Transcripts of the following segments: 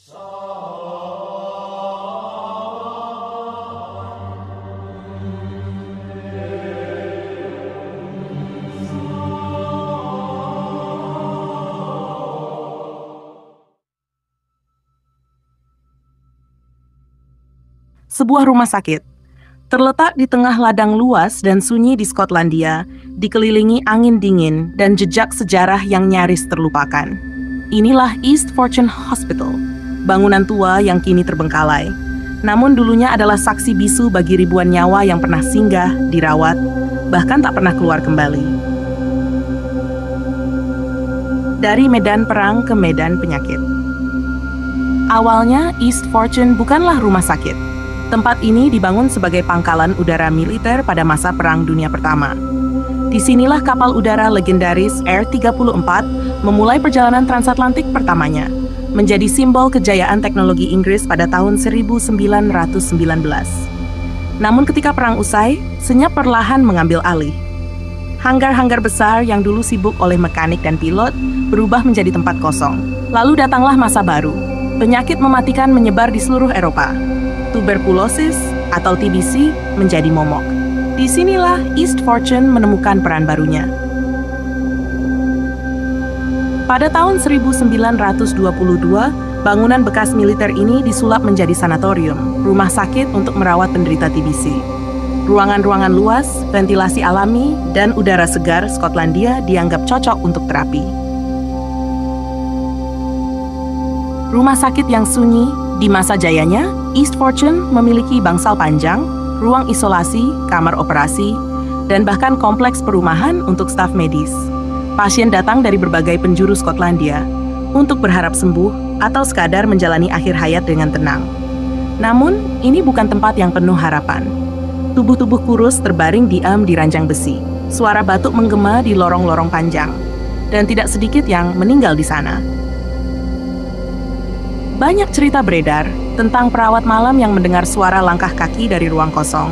Sebuah rumah sakit terletak di tengah ladang luas dan sunyi di Skotlandia, dikelilingi angin dingin dan jejak sejarah yang nyaris terlupakan. Inilah East Fortune Hospital, bangunan tua yang kini terbengkalai. Namun dulunya adalah saksi bisu bagi ribuan nyawa yang pernah singgah, dirawat, bahkan tak pernah keluar kembali. Dari medan perang ke medan penyakit. Awalnya, East Fortune bukanlah rumah sakit. Tempat ini dibangun sebagai pangkalan udara militer pada masa Perang Dunia Pertama. Disinilah kapal udara legendaris Air 34 memulai perjalanan transatlantik pertamanya, menjadi simbol kejayaan teknologi Inggris pada tahun 1919. Namun ketika perang usai, senyap perlahan mengambil alih. Hanggar-hanggar besar yang dulu sibuk oleh mekanik dan pilot berubah menjadi tempat kosong. Lalu datanglah masa baru. Penyakit mematikan menyebar di seluruh Eropa. Tuberkulosis atau TBC menjadi momok. Disinilah East Fortune menemukan peran barunya. Pada tahun 1922, bangunan bekas militer ini disulap menjadi sanatorium, rumah sakit untuk merawat penderita TBC. Ruangan-ruangan luas, ventilasi alami, dan udara segar Skotlandia dianggap cocok untuk terapi. Rumah sakit yang sunyi, di masa jayanya, East Fortune memiliki bangsal panjang, ruang isolasi, kamar operasi, dan bahkan kompleks perumahan untuk staf medis. Pasien datang dari berbagai penjuru Skotlandia untuk berharap sembuh atau sekadar menjalani akhir hayat dengan tenang. Namun, ini bukan tempat yang penuh harapan. Tubuh-tubuh kurus terbaring diam di ranjang besi. Suara batuk menggema di lorong-lorong panjang, dan tidak sedikit yang meninggal di sana. Banyak cerita beredar tentang perawat malam yang mendengar suara langkah kaki dari ruang kosong,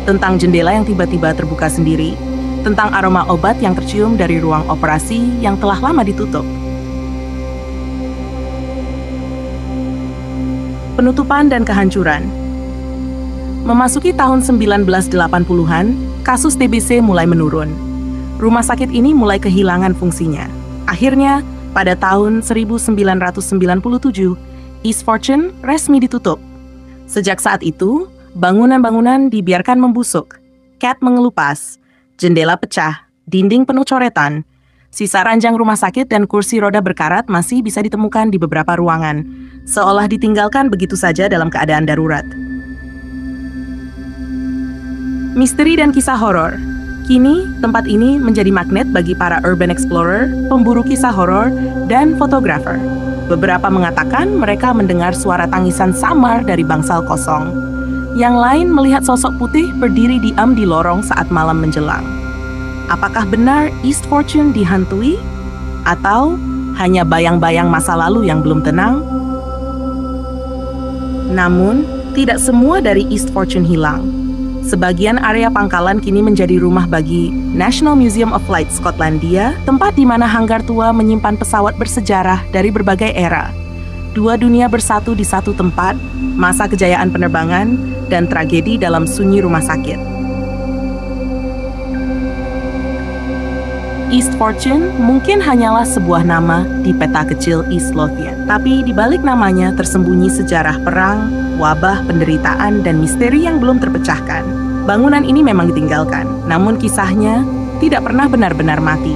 tentang jendela yang tiba-tiba terbuka sendiri, tentang aroma obat yang tercium dari ruang operasi yang telah lama ditutup. Penutupan dan kehancuran. Memasuki tahun 1980-an, kasus TBC mulai menurun. Rumah sakit ini mulai kehilangan fungsinya. Akhirnya, pada tahun 1997, East Fortune resmi ditutup. Sejak saat itu, bangunan-bangunan dibiarkan membusuk, cat mengelupas, jendela pecah, dinding penuh coretan. Sisa ranjang rumah sakit dan kursi roda berkarat masih bisa ditemukan di beberapa ruangan, seolah ditinggalkan begitu saja dalam keadaan darurat. Misteri dan kisah horor. Kini, tempat ini menjadi magnet bagi para urban explorer, pemburu kisah horor, dan fotografer. Beberapa mengatakan mereka mendengar suara tangisan samar dari bangsal kosong. Yang lain melihat sosok putih berdiri diam di lorong saat malam menjelang. Apakah benar East Fortune dihantui? Atau hanya bayang-bayang masa lalu yang belum tenang? Namun, tidak semua dari East Fortune hilang. Sebagian area pangkalan kini menjadi rumah bagi National Museum of Flight Skotlandia, tempat di mana hanggar tua menyimpan pesawat bersejarah dari berbagai era. Dua dunia bersatu di satu tempat, masa kejayaan penerbangan, dan tragedi dalam sunyi rumah sakit. East Fortune mungkin hanyalah sebuah nama di peta kecil East Lothian, tapi di balik namanya tersembunyi sejarah perang, wabah, penderitaan, dan misteri yang belum terpecahkan. Bangunan ini memang ditinggalkan, namun kisahnya tidak pernah benar-benar mati.